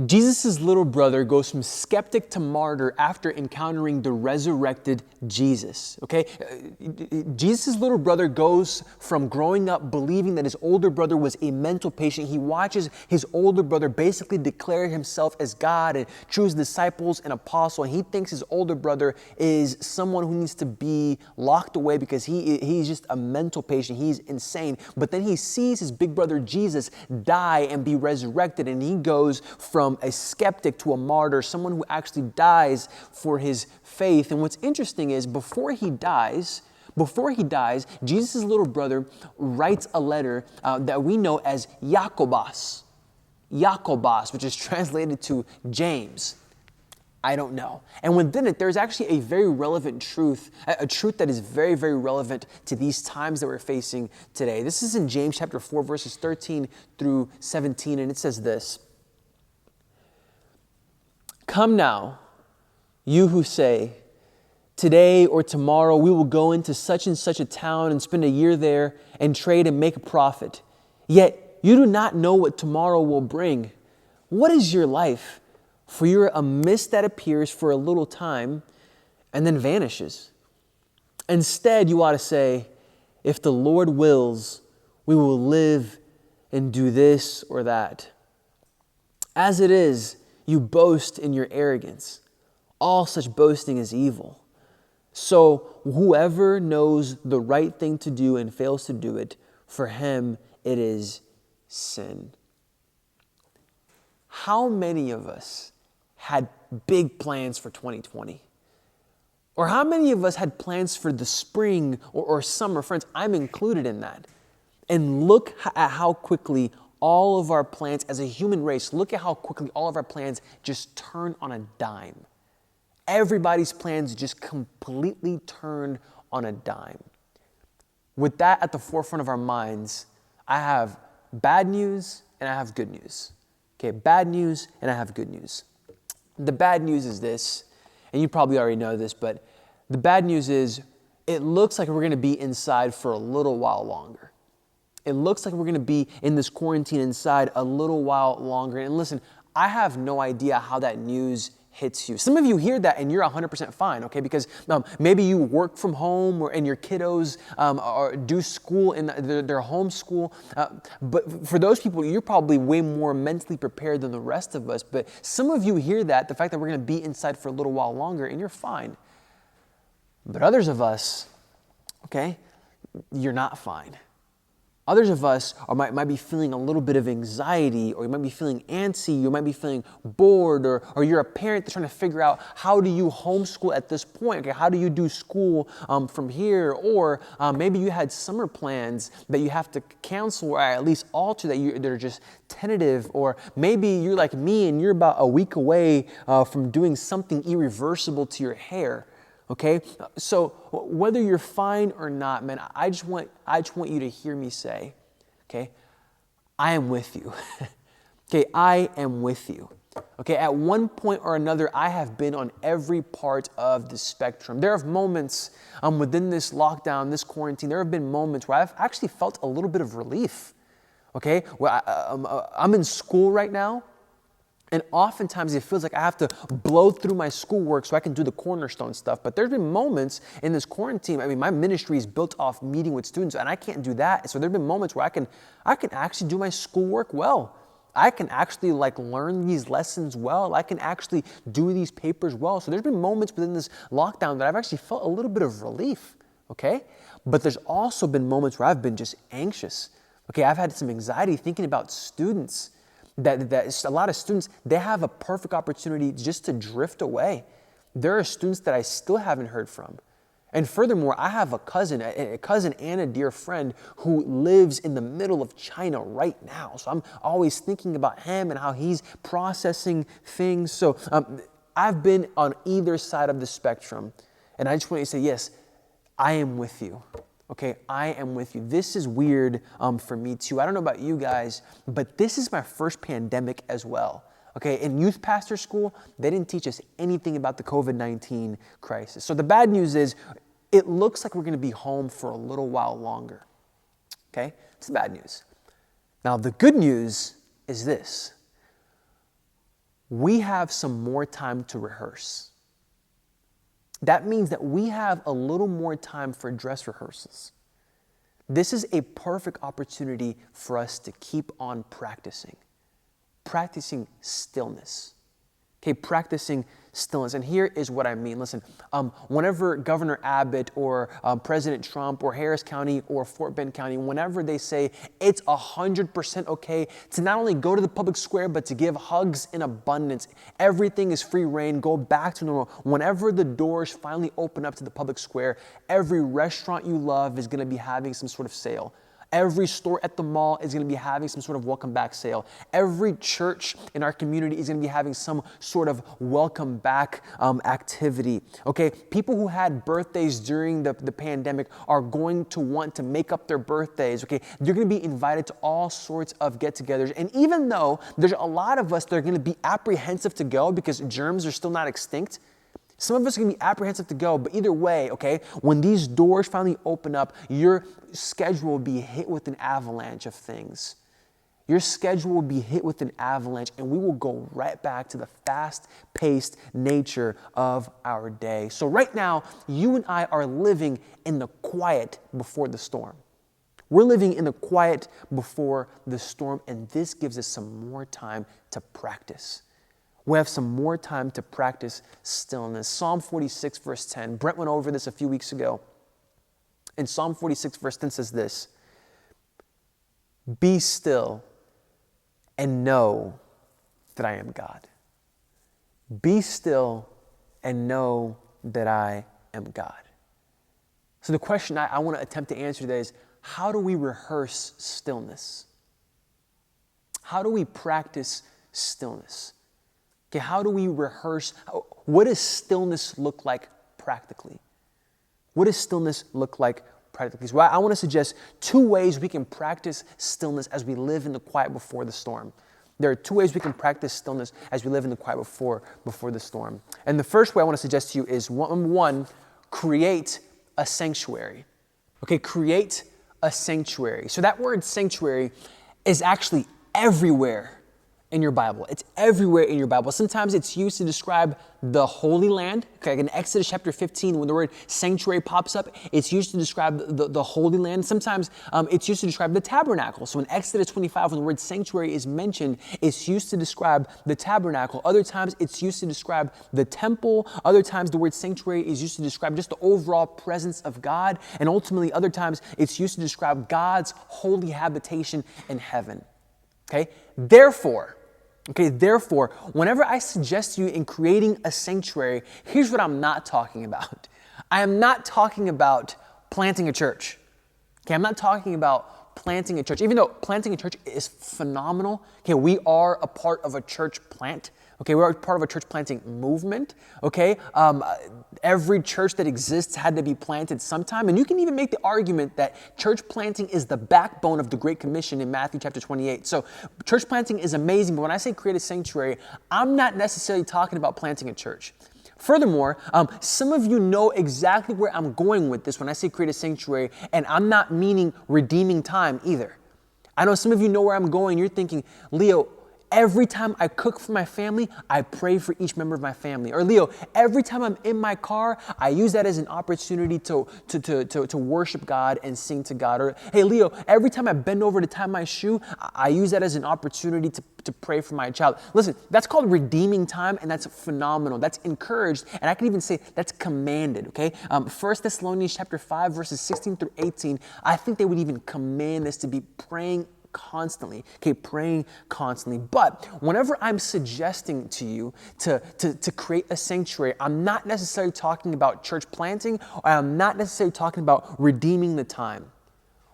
Jesus' little brother goes from skeptic to martyr after encountering the resurrected Jesus, okay? Jesus' little brother goes from growing up believing that his older brother was a mental patient. He watches his older brother basically declare himself as God and choose disciples and apostle, and he thinks his older brother is someone who needs to be locked away because he's just a mental patient. He's insane. But then he sees his big brother Jesus die and be resurrected, and he goes from a skeptic to a martyr, someone who actually dies for his faith. And what's interesting is before he dies, Jesus' little brother writes a letter that we know as Jakobos, which is translated to James. I don't know. And within it, there's actually a very relevant truth, a truth that is very, very relevant to these times that we're facing today. This is in James chapter 4, verses 13 through 17, and it says this: "Come now, you who say, 'Today or tomorrow we will go into such and such a town and spend a year there and trade and make a profit. Yet you do not know what tomorrow will bring. What is your life? For you're a mist that appears for a little time and then vanishes. Instead, you ought to say, if the Lord wills, we will live and do this or that. As it is, you boast in your arrogance. All such boasting is evil. So whoever knows the right thing to do and fails to do it, for him it is sin." How many of us had big plans for 2020? Or how many of us had plans for the spring or summer? Friends, I'm included in that. And look at how quickly all of our plans as a human race, look at how quickly all of our plans just turn on a dime. Everybody's plans just completely turn on a dime. With that at the forefront of our minds, I have bad news and I have good news. Okay, bad news and I have good news. The bad news is this, and you probably already know this, but the bad news is it looks like we're going to be inside for a little while longer. It looks like we're going to be in this quarantine inside a little while longer. And listen, I have no idea how that news hits you. Some of you hear that and you're 100% fine, okay? Because maybe you work from home and your kiddos or do school in their home school. But for those people, you're probably way more mentally prepared than the rest of us. But some of you hear that, the fact that we're going to be inside for a little while longer, and you're fine. But others of us, okay, you're not fine. Others of us might be feeling a little bit of anxiety, or you might be feeling antsy, you might be feeling bored, or you're a parent that's trying to figure out how do you homeschool at this point? Okay, how do you do school from here? Or maybe you had summer plans that you have to cancel or at least alter that are just tentative. Or maybe you're like me and you're about a week away from doing something irreversible to your hair. Okay, so whether you're fine or not, man, I just want you to hear me say, okay, I am with you. Okay, I am with you. Okay, at one point or another, I have been on every part of the spectrum. There are moments within this lockdown, this quarantine, there have been moments where I've actually felt a little bit of relief. Okay, where I'm in school right now. And oftentimes it feels like I have to blow through my schoolwork so I can do the cornerstone stuff. But there's been moments in this quarantine, I mean, my ministry is built off meeting with students, and I can't do that. So there've been moments where I can actually do my schoolwork well. I can actually learn these lessons well. I can actually do these papers well. So there's been moments within this lockdown that I've actually felt a little bit of relief, okay? But there's also been moments where I've been just anxious. Okay, I've had some anxiety thinking about students. That a lot of students, they have a perfect opportunity just to drift away. There are students that I still haven't heard from. And furthermore, I have a cousin and a dear friend who lives in the middle of China right now. So I'm always thinking about him and how he's processing things. So I've been on either side of the spectrum. And I just want you to say, yes, I am with you. Okay, I am with you. This is weird for me too. I don't know about you guys, but this is my first pandemic as well. Okay, in youth pastor school, they didn't teach us anything about the COVID-19 crisis. So the bad news is, it looks like we're going to be home for a little while longer. Okay, it's the bad news. Now the good news is this. we have some more time to rehearse. That means that we have a little more time for dress rehearsals. This is a perfect opportunity for us to keep on practicing stillness. Okay, practicing stillness. And here is what I mean. Listen, whenever Governor Abbott or President Trump or Harris County or Fort Bend County, whenever they say it's 100% okay to not only go to the public square, but to give hugs in abundance, everything is free reign, go back to normal. Whenever the doors finally open up to the public square, every restaurant you love is going to be having some sort of sale. Every store at the mall is going to be having some sort of welcome back sale. Every church in our community is going to be having some sort of welcome back activity. Okay, people who had birthdays during the pandemic are going to want to make up their birthdays. Okay, you're going to be invited to all sorts of get-togethers. And even though there's a lot of us that are going to be apprehensive to go because germs are still not extinct, some of us are going to be apprehensive to go, but either way, okay, when these doors finally open up, your schedule will be hit with an avalanche of things. Your schedule will be hit with an avalanche, and we will go right back to the fast-paced nature of our day. So right now, you and I are living in the quiet before the storm. We're living in the quiet before the storm, and this gives us some more time to practice. We have some more time to practice stillness. Psalm 46, verse 10. Brent went over this a few weeks ago. And Psalm 46, verse 10 says this: "Be still and know that I am God." Be still and know that I am God. So the question I want to attempt to answer today is, how do we rehearse stillness? How do we practice stillness? Okay, how do we rehearse? What does stillness look like practically? What does stillness look like practically? So I want to suggest 2 ways we can practice stillness as we live in the quiet before the storm. There are 2 ways we can practice stillness as we live in the quiet before the storm. And the first way I want to suggest to you is, number 1, create a sanctuary. Okay, create a sanctuary. So that word sanctuary is actually everywhere in your Bible. It's everywhere in your Bible. Sometimes it's used to describe the Holy Land. Okay, like in Exodus chapter 15, when the word sanctuary pops up, it's used to describe the Holy Land. Sometimes it's used to describe the tabernacle. So in Exodus 25, when the word sanctuary is mentioned, it's used to describe the tabernacle. Other times it's used to describe the temple. Other times the word sanctuary is used to describe just the overall presence of God. And ultimately, other times it's used to describe God's holy habitation in heaven. Okay, therefore, whenever I suggest to you in creating a sanctuary, here's what I'm not talking about. I am not talking about planting a church. Okay, I'm not talking about planting a church. Even though planting a church is phenomenal, okay, we are a part of a church plant. Okay, we're part of a church planting movement. Okay, every church that exists had to be planted sometime. And you can even make the argument that church planting is the backbone of the Great Commission in Matthew chapter 28. So church planting is amazing, but when I say create a sanctuary, I'm not necessarily talking about planting a church. Furthermore, some of you know exactly where I'm going with this when I say create a sanctuary, and I'm not meaning redeeming time either. I know some of you know where I'm going. You're thinking, Leo, every time I cook for my family, I pray for each member of my family. Or Leo, every time I'm in my car, I use that as an opportunity to worship God and sing to God. Or hey, Leo, every time I bend over to tie my shoe, I use that as an opportunity to pray for my child. Listen, that's called redeeming time, and that's phenomenal. That's encouraged, and I can even say that's commanded, okay? 1 Thessalonians chapter 5, verses 16 through 18, I think they would even command us to be praying constantly, okay, praying constantly. But whenever I'm suggesting to you to create a sanctuary, I'm not necessarily talking about church planting, or I'm not necessarily talking about redeeming the time.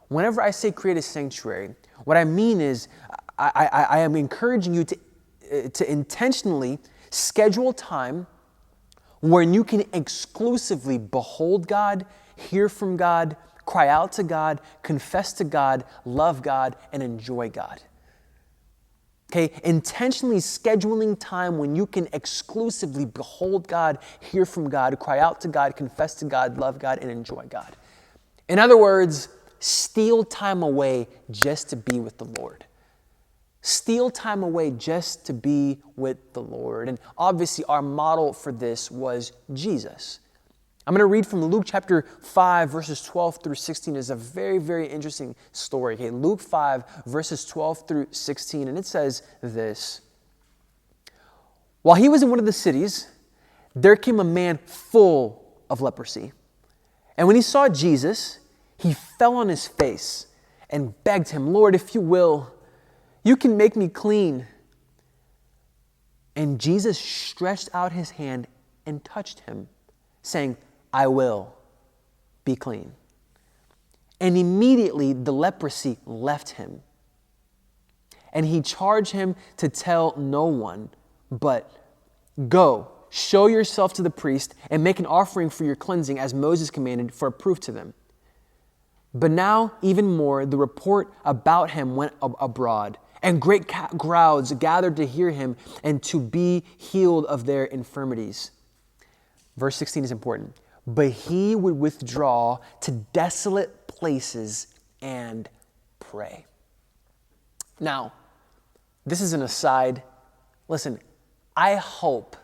Whenever I say create a sanctuary, what I mean is I am encouraging you to intentionally schedule time where you can exclusively behold God, hear from God, cry out to God, confess to God, love God, and enjoy God. Okay, intentionally scheduling time when you can exclusively behold God, hear from God, cry out to God, confess to God, love God, and enjoy God. In other words, steal time away just to be with the Lord. Steal time away just to be with the Lord. And obviously our model for this was Jesus. I'm going to read from Luke chapter 5, verses 12 through 16. It's a very, very interesting story. Okay, Luke 5, verses 12 through 16. And it says this. While he was in one of the cities, there came a man full of leprosy. And when he saw Jesus, he fell on his face and begged him, Lord, if you will, you can make me clean. And Jesus stretched out his hand and touched him, saying, I will be clean. And immediately the leprosy left him. And he charged him to tell no one, but go, show yourself to the priest and make an offering for your cleansing as Moses commanded for a proof to them. But now even more, the report about him went abroad, and great crowds gathered to hear him and to be healed of their infirmities. Verse 16 is important. But he would withdraw to desolate places and pray. Now, this is an aside. Listen, I hope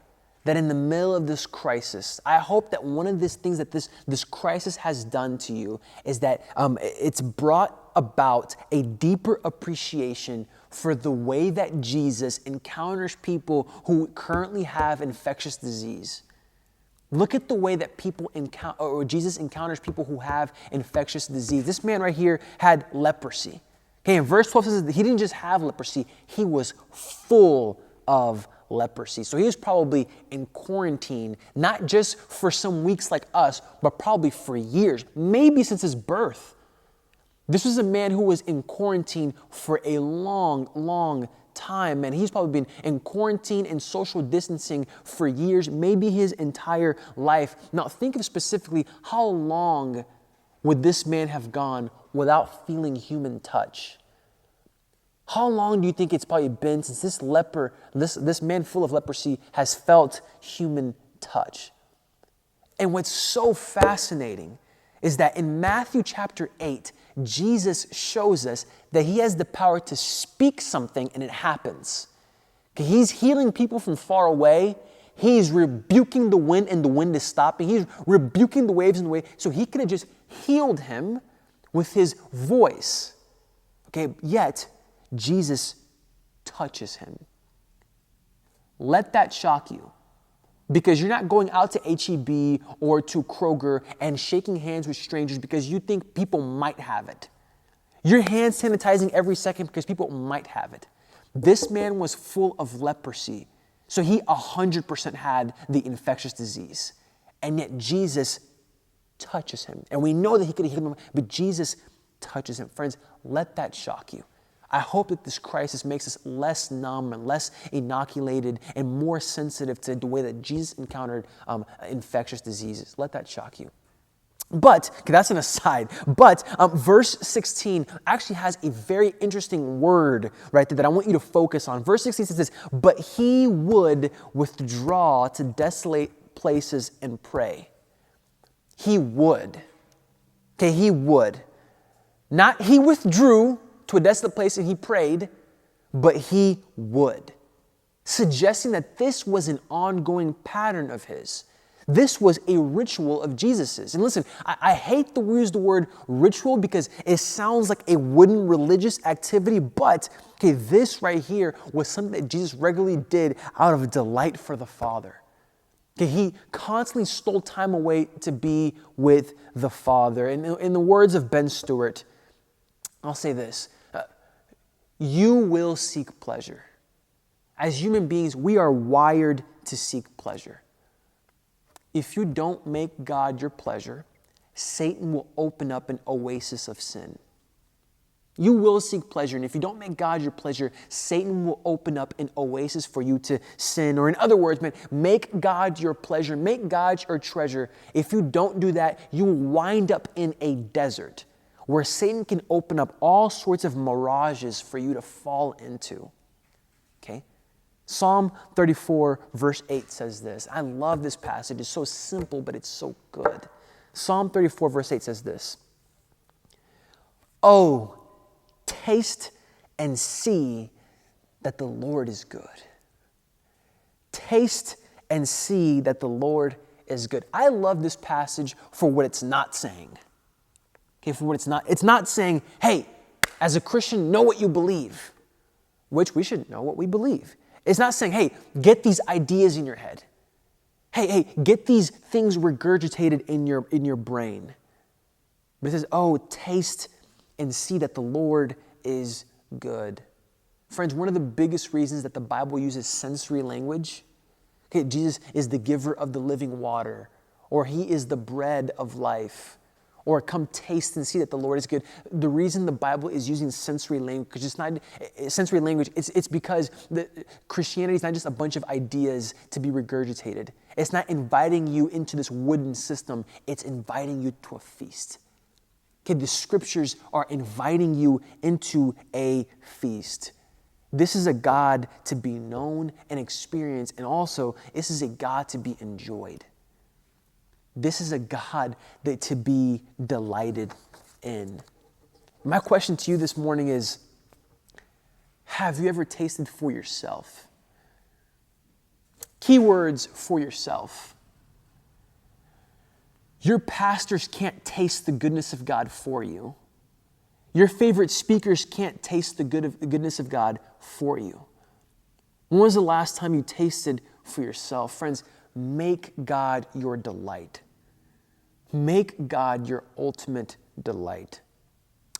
that in the middle of this crisis, I hope that one of these things that this crisis has done to you is that it's brought about a deeper appreciation for the way that Jesus encounters people who currently have infectious disease. Look at the way that Jesus encounters people who have infectious disease. This man right here had leprosy. Okay, in verse 12 says that he didn't just have leprosy, he was full of leprosy. So he was probably in quarantine, not just for some weeks like us, but probably for years, maybe since his birth. This was a man who was in quarantine for a long, long time, and he's probably been in quarantine and social distancing for years, maybe his entire life. Now think of specifically how long would this man have gone without feeling human touch? How long do you think it's probably been since this man full of leprosy has felt human touch? And what's so fascinating is that in Matthew chapter 8, Jesus shows us that he has the power to speak something and it happens. Okay, he's healing people from far away. He's rebuking the wind and the wind is stopping. He's rebuking the waves and the wave. So he could have just healed him with his voice. Okay, yet Jesus touches him. Let that shock you. Because you're not going out to H-E-B or to Kroger and shaking hands with strangers because you think people might have it. You're hand sanitizing every second because people might have it. This man was full of leprosy, so he 100% had the infectious disease. And yet Jesus touches him. And we know that he could have healed him, but Jesus touches him. Friends, let that shock you. I hope that this crisis makes us less numb and less inoculated and more sensitive to the way that Jesus encountered infectious diseases. Let that shock you. But, okay, that's an aside, but verse 16 actually has a very interesting word right there that I want you to focus on. Verse 16 says this, but he would withdraw to desolate places and pray. He would. Okay, he would. Not he withdrew to a desolate place and he prayed, but he would. Suggesting that this was an ongoing pattern of his. This was a ritual of Jesus's. And listen, I hate to use the word ritual because it sounds like a wooden religious activity, but okay, this right here was something that Jesus regularly did out of delight for the Father. Okay, he constantly stole time away to be with the Father. And in the words of Ben Stewart, I'll say this. You will seek pleasure. As human beings, we are wired to seek pleasure. If you don't make God your pleasure, Satan will open up an oasis of sin. You will seek pleasure, and if you don't make God your pleasure, Satan will open up an oasis for you to sin. Or in other words, man, make God your pleasure, make God your treasure. If you don't do that, you will wind up in a desert where Satan can open up all sorts of mirages for you to fall into. Okay? Psalm 34 verse 8 says this. I love this passage. It's so simple, but it's so good. Psalm 34 verse 8 says this. Oh, taste and see that the Lord is good. Taste and see that the Lord is good. I love this passage for what it's not saying. Okay, for what it's not. It's not saying, hey, as a Christian, know what you believe, which we should know what we believe. It's not saying, hey, get these ideas in your head. Hey, get these things regurgitated in your brain. But it says, oh, taste and see that the Lord is good. Friends, one of the biggest reasons that the Bible uses sensory language, okay, Jesus is the giver of the living water, or he is the bread of life, or come taste and see that the Lord is good. The reason the Bible is using sensory language, it's because Christianity is not just a bunch of ideas to be regurgitated. It's not inviting you into this wooden system. It's inviting you to a feast. Okay, the scriptures are inviting you into a feast. This is a God to be known and experienced, and also this is a God to be enjoyed. This is a God that to be delighted in. My question to you this morning is, have you ever tasted for yourself? Keywords for yourself. Your pastors can't taste the goodness of God for you. Your favorite speakers can't taste the goodness of God for you. When was the last time you tasted for yourself? Friends, make God your delight. Make God your ultimate delight.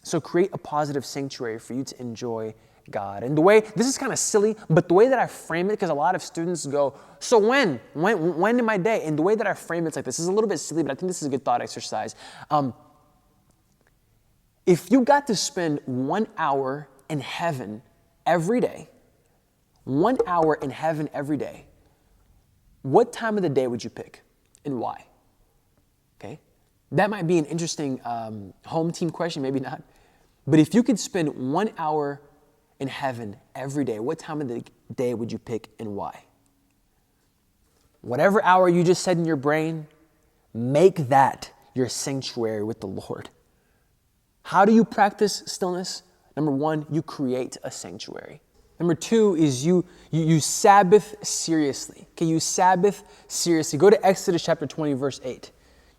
So create a positive sanctuary for you to enjoy God. And the way, this is kind of silly, but the way that I frame it, because a lot of students go, so when in my day? And the way that I frame it's like this is a little bit silly, but I think this is a good thought exercise. If you got to spend 1 hour in heaven every day, 1 hour in heaven every day, what time of the day would you pick and why? Okay, that might be an interesting home team question, maybe not. But if you could spend 1 hour in heaven every day, what time of the day would you pick and why? Whatever hour you just said in your brain, make that your sanctuary with the Lord. How do you practice stillness? Number one, you create a sanctuary. Number two is you Sabbath seriously. Okay, you Sabbath seriously. Go to Exodus chapter 20, verse 8.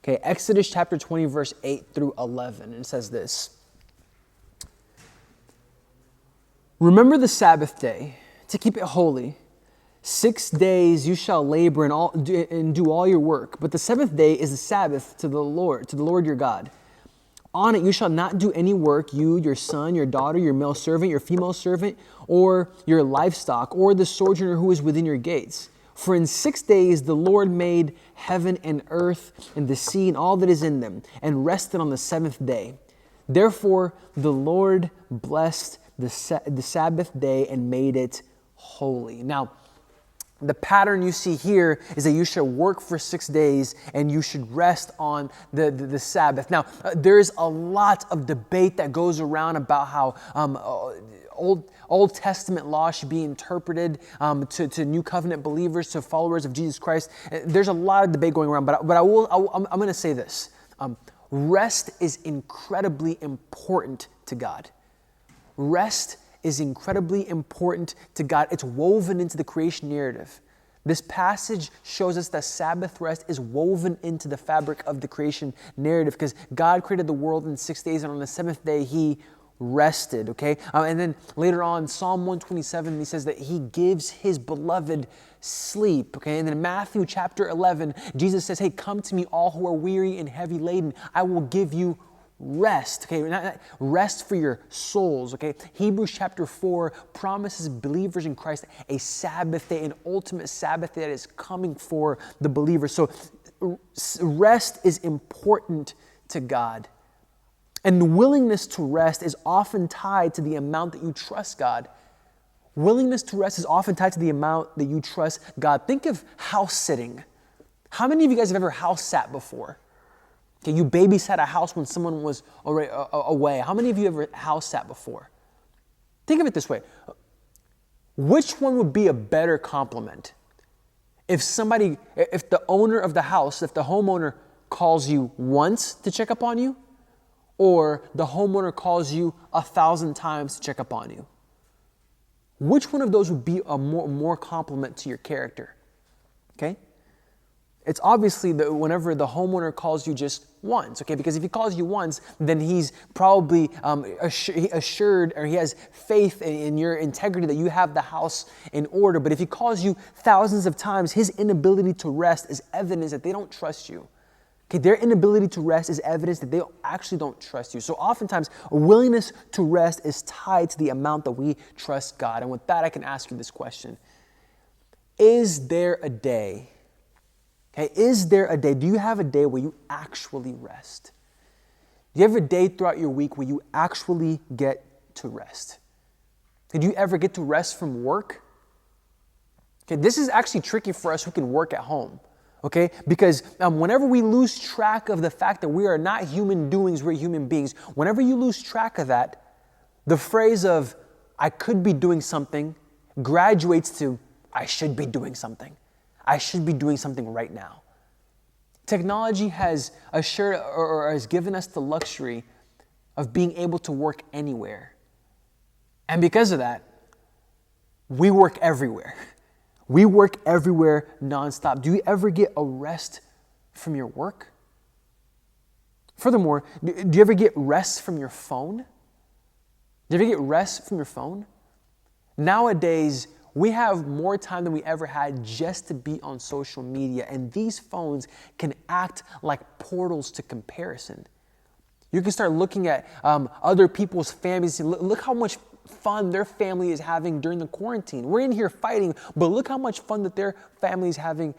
Okay, Exodus chapter 20, verse 8 through 11. And it says this. Remember the Sabbath day to keep it holy. 6 days you shall labor and do all your work. But the seventh day is the Sabbath to the Lord your God. On it you shall not do any work, you, your son, your daughter, your male servant, your female servant, or your livestock, or the sojourner who is within your gates. For in 6 days the Lord made heaven and earth and the sea and all that is in them, and rested on the seventh day. Therefore the Lord blessed the Sabbath day and made it holy. Now, the pattern you see here is that you should work for 6 days and you should rest on the Sabbath. Now, there's a lot of debate that goes around about how Old Testament law should be interpreted to New Covenant believers, to followers of Jesus Christ. There's a lot of debate going around, but I'm going to say this. Rest is incredibly important to God. Rest is incredibly important to God. It's woven into the creation narrative. This passage shows us that Sabbath rest is woven into the fabric of the creation narrative because God created the world in 6 days, and on the seventh day he rested, okay? And then later on, Psalm 127, he says that he gives his beloved sleep, okay? And then in Matthew chapter 11, Jesus says, hey, come to me all who are weary and heavy laden. I will give you rest, okay? Rest for your souls, okay? Hebrews chapter 4 promises believers in Christ a Sabbath day, an ultimate Sabbath day that is coming for the believer. So rest is important to God. And the willingness to rest is often tied to the amount that you trust God. Willingness to rest is often tied to the amount that you trust God. Think of house sitting. How many of you guys have ever house sat before? Okay, you babysat a house when someone was away. How many of you ever house sat before? Think of it this way. Which one would be a better compliment? If the owner of the house, if the homeowner calls you once to check up on you, or the homeowner calls you 1,000 times to check up on you? which one of those would be a more compliment to your character? Okay? It's obviously that whenever the homeowner calls you just once, okay? Because if he calls you once, then he's probably assured, or he has faith in your integrity that you have the house in order. But if he calls you thousands of times, his inability to rest is evidence that they don't trust you. Okay, their inability to rest is evidence that they actually don't trust you. So oftentimes, a willingness to rest is tied to the amount that we trust God. And with that, I can ask you this question. Is there a day, do you have a day where you actually rest? Do you have a day throughout your week where you actually get to rest? Did you ever get to rest from work? Okay, this is actually tricky for us who can work at home. Okay, because whenever we lose track of the fact that we are not human doings, we're human beings. Whenever you lose track of that, the phrase of, I could be doing something, graduates to, I should be doing something. I should be doing something right now. Technology has assured or has given us the luxury of being able to work anywhere. And because of that, we work everywhere. We work everywhere nonstop. Do you ever get a rest from your work? Furthermore, do you ever get rest from your phone? Do you ever get rest from your phone? Nowadays, we have more time than we ever had just to be on social media, and these phones can act like portals to comparison. You can start looking at other people's families and look how much fun their family is having during the quarantine. We're in here fighting, but look how much fun that their family is having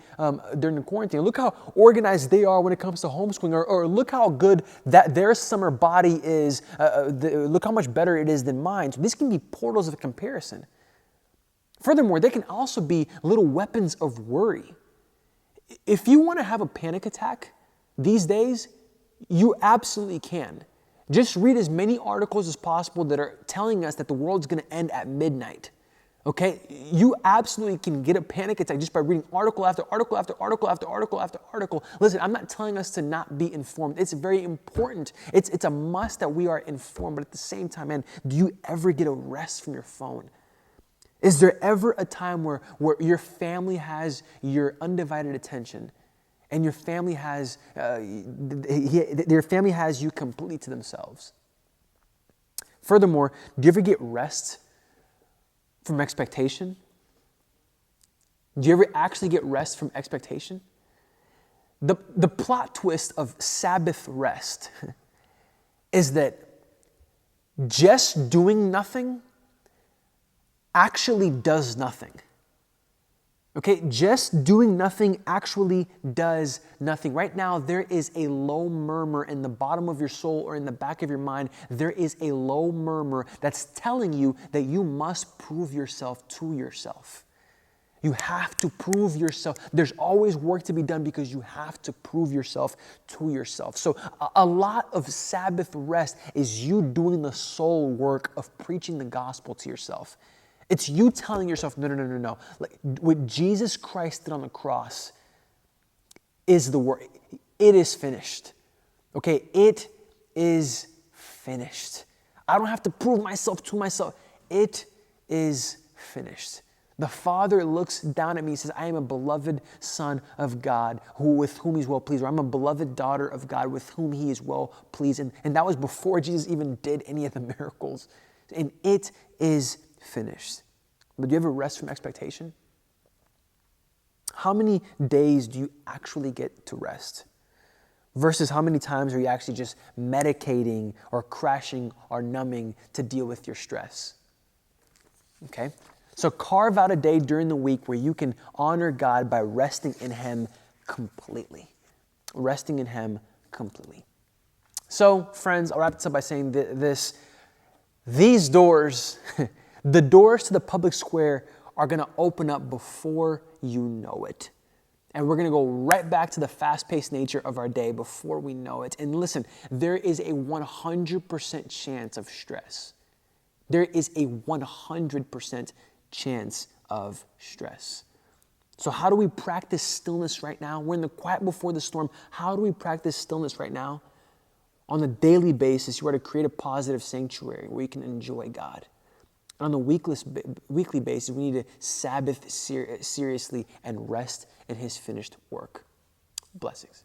during the quarantine. Look how organized they are when it comes to homeschooling, or look how good that their summer body is. Look how much better it is than mine. So this can be portals of comparison. Furthermore, they can also be little weapons of worry. If you want to have a panic attack these days, you absolutely can. Just read as many articles as possible that are telling us that the world's going to end at midnight. Okay? You absolutely can get a panic attack just by reading article after article after article after article after article. Listen, I'm not telling us to not be informed. It's very important. It's a must that we are informed. But at the same time, man, do you ever get a rest from your phone? Is there ever a time where your family has your undivided attention and your family has you completely to themselves? Furthermore, do you ever get rest from expectation? Do you ever actually get rest from expectation? The plot twist of Sabbath rest is that just doing nothing actually does nothing. Okay, just doing nothing actually does nothing. Right now, there is a low murmur in the bottom of your soul or in the back of your mind. There is a low murmur that's telling you that you must prove yourself to yourself. You have to prove yourself. There's always work to be done because you have to prove yourself to yourself. So a lot of Sabbath rest is you doing the soul work of preaching the gospel to yourself. It's you telling yourself, no. Like, what Jesus Christ did on the cross is the work. It is finished. Okay, it is finished. I don't have to prove myself to myself. It is finished. The Father looks down at me and says, I am a beloved son of God with whom he's well pleased. Or I'm a beloved daughter of God with whom he is well pleased. And that was before Jesus even did any of the miracles. And it is finished. But do you ever rest from expectation? How many days do you actually get to rest? Versus how many times are you actually just medicating or crashing or numbing to deal with your stress? Okay? So carve out a day during the week where you can honor God by resting in Him completely. Resting in Him completely. So, friends, I'll wrap this up by saying this. These doors, the doors to the public square are going to open up before you know it. And we're going to go right back to the fast-paced nature of our day before we know it. And listen, there is a 100% chance of stress. There is a 100% chance of stress. So how do we practice stillness right now? We're in the quiet before the storm. How do we practice stillness right now? On a daily basis, you are to create a positive sanctuary where you can enjoy God. On a weekly basis, we need to Sabbath seriously and rest in his finished work. Blessings.